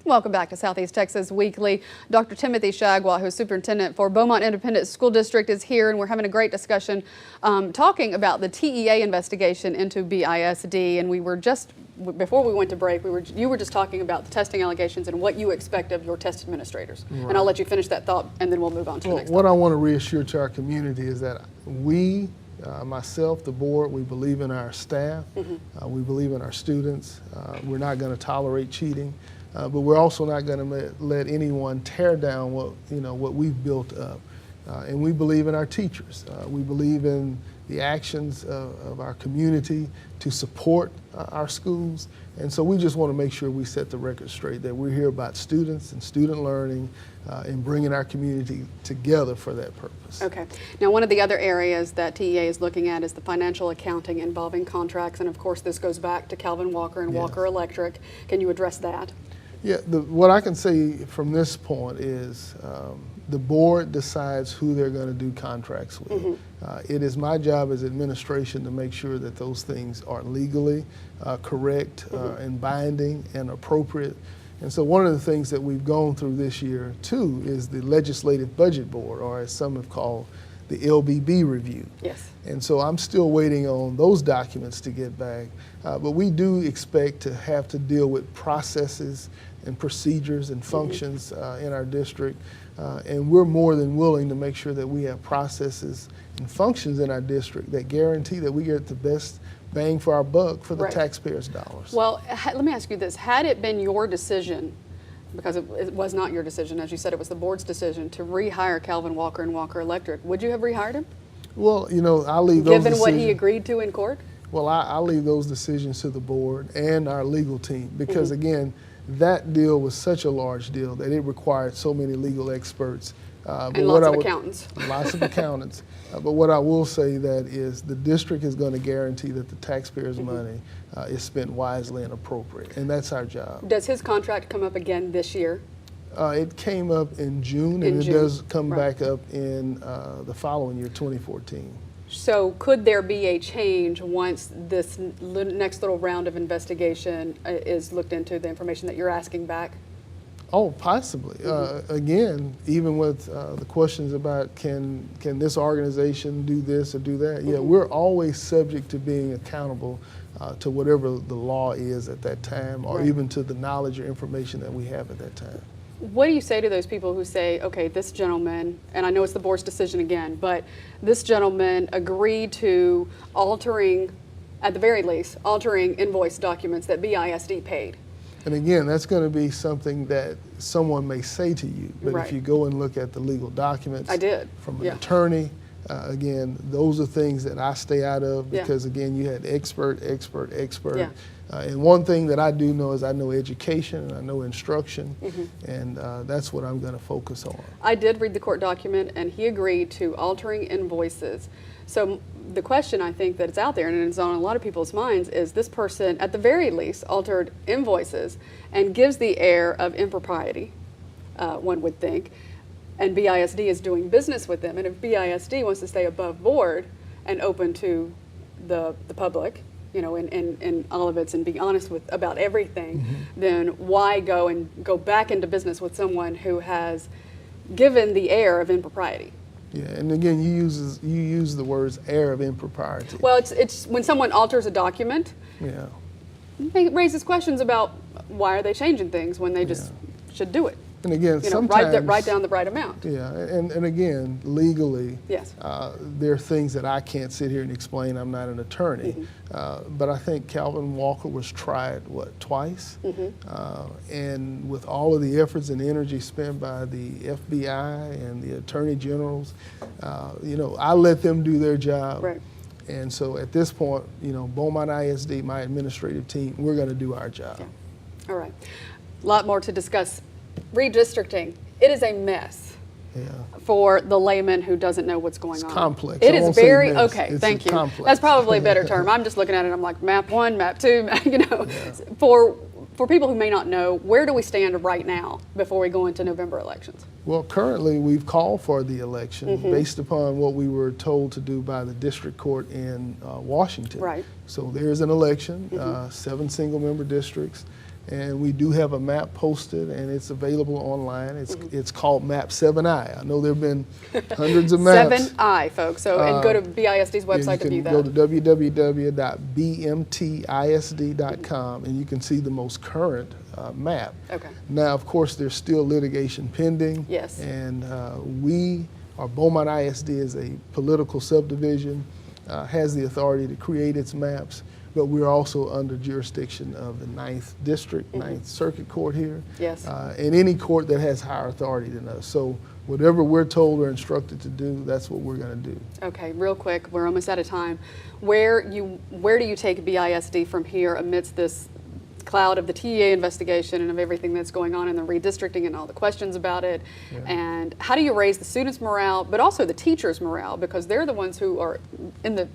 Welcome back to Southeast Texas Weekly. Dr. Timothy Shagwa, who's superintendent for Beaumont Independent School District, is here, and we're having a great discussion talking about the TEA investigation into BISD. And we were just, before we went to break, you were just talking about the testing allegations and what you expect of your test administrators. Right. And I'll let you finish that thought, and then we'll move on to the next What topic. I want to reassure to our community is that we, myself, the board, we believe in our staff, we believe in our students. We're not going to tolerate cheating. But we're also not going to let anyone tear down what we've built up. And we believe in our teachers. We believe in the actions of our community to support our schools. And so we just want to make sure we set the record straight, that we're here about students and student learning and bringing our community together for that purpose. Okay. Now, one of the other areas that TEA is looking at is the financial accounting involving contracts. And of course, this goes back to Calvin Walker and Walker Electric. Can you address that? Yeah, what I can say from this point is the board decides who they're going to do contracts with. It is my job as administration to make sure that those things are legally correct and binding and appropriate. And so one of the things that we've gone through this year, too, is the Legislative Budget Board, or as some have called, the LBB review. Yes. And so I'm still waiting on those documents to get back. But we do expect to have to deal with processes and procedures and functions in our district. And we're more than willing to make sure that we have processes and functions in our district that guarantee that we get the best bang for our buck for the taxpayers' dollars. Well, let me ask you this. Had it been your decision, because it was not your decision, as you said, it was the board's decision to rehire Calvin Walker and Walker Electric, would you have rehired him? Well, you know, I'll leave those Given decisions. what he agreed to in court? Well, I'll leave those decisions to the board and our legal team, because again, that deal was such a large deal that it required so many legal experts. And lots of accountants. Lots of accountants. But what I will say that is the district is going to guarantee that the taxpayers' money is spent wisely and appropriate, and that's our job. Does his contract come up again this year? It came up in June, and it does come back up in the following year, 2014. So could there be a change once this next little round of investigation is looked into, the information that you're asking back? Oh, possibly. Again, even with the questions about can this organization do this or do that, yeah, we're always subject to being accountable to whatever the law is at that time, or even to the knowledge or information that we have at that time. What do you say to those people who say, okay, this gentleman, and I know it's the board's decision again, but this gentleman agreed to altering, at the very least, altering invoice documents that BISD paid? And again, that's going to be something that someone may say to you, but if you go and look at the legal documents from an attorney, again, those are things that I stay out of, because again, you had expert. And one thing that I do know is I know education and I know instruction, and that's what I'm going to focus on. I did read the court document, and he agreed to altering invoices. So the question I think that's out there, and it's on a lot of people's minds, is this person, at the very least, altered invoices and gives the air of impropriety, one would think, and BISD is doing business with them. And if BISD wants to stay above board and open to the public, you know, in all of it, and be honest about everything, then why go back into business with someone who has given the air of impropriety? Yeah, and again, you use the words air of impropriety. Well, it's when someone alters a document, it raises questions about why are they changing things when they just should do it. And again, sometimes write down the right amount. Yeah, and again, legally, there are things that I can't sit here and explain. I'm not an attorney, but I think Calvin Walker was tried twice, and with all of the efforts and energy spent by the FBI and the attorney generals, you know, I let them do their job. Right. And so at this point, you know, Beaumont ISD, my administrative team, we're going to do our job. All right, a lot more to discuss. Redistricting, it is a mess for the layman who doesn't know what's going on. It's complex. It is very, it's thank you. Complex. That's probably a better term. I'm just looking at it, I'm like, map one, map two, you know. For people who may not know, where do we stand right now before we go into November elections? Well, currently we've called for the election based upon what we were told to do by the district court in Washington. Right. So there's an election, 7 single-member districts. And we do have a map posted, and it's available online. It's called Map 7i. I know there have been hundreds of maps. 7i, folks. So, and go to BISD's website to view that. You can go to www.bmtisd.com, and you can see the most current map. Okay. Now, of course, there's still litigation pending. Yes. And Beaumont ISD is a political subdivision, has the authority to create its maps, but we're also under jurisdiction of the 9th District, 9th Circuit Court here. Yes. And any court that has higher authority than us. So whatever we're told or instructed to do, that's what we're going to do. Okay, real quick, we're almost out of time. Where do you take BISD from here amidst this cloud of the TEA investigation and of everything that's going on in the redistricting and all the questions about it? Yeah. And how do you raise the students' morale, but also the teachers' morale, because they're the ones who are in the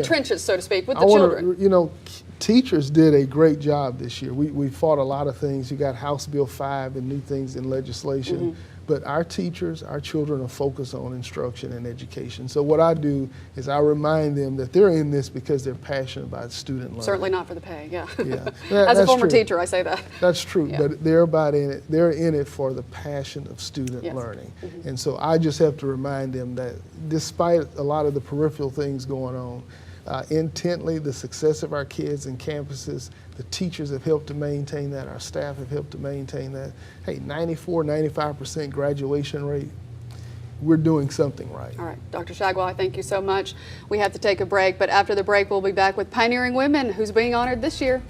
trenches, so to speak, with the children? You know, teachers did a great job this year. We fought a lot of things. You got House Bill 5 and new things in legislation. But our teachers, our children are focused on instruction and education. So what I do is I remind them that they're in this because they're passionate about student learning. Certainly not for the pay, yeah. Yeah. As a former true. teacher, I say that. That's true, Yeah. but they're in it for the passion of student Yes. learning. And so I just have to remind them that despite a lot of the peripheral things going on, intently the success of our kids and campuses, the teachers have helped to maintain that, our staff have helped to maintain that. Hey, 94, 95% graduation rate, we're doing something right. All right, Dr. Shagwai, thank you so much. We have to take a break, but after the break, we'll be back with Pioneering Women, who's being honored this year.